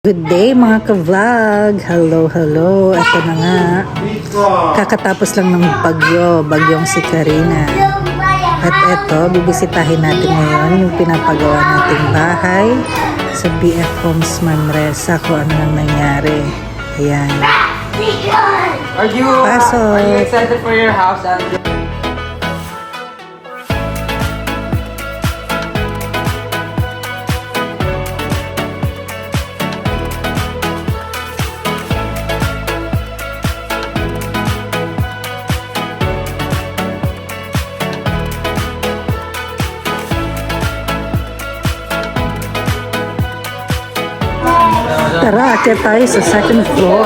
Good day mga ka-vlog! Hello, hello! Ito na nga. Kakatapos lang ng bagyong si Karina. At ito, bibisitahin natin ngayon yung pinapagawa nating bahay sa BF Homes Manresa kung ano nang nangyari. Ayan. Are you excited for your house, Andrew? Tara, akyat tayo sa second floor.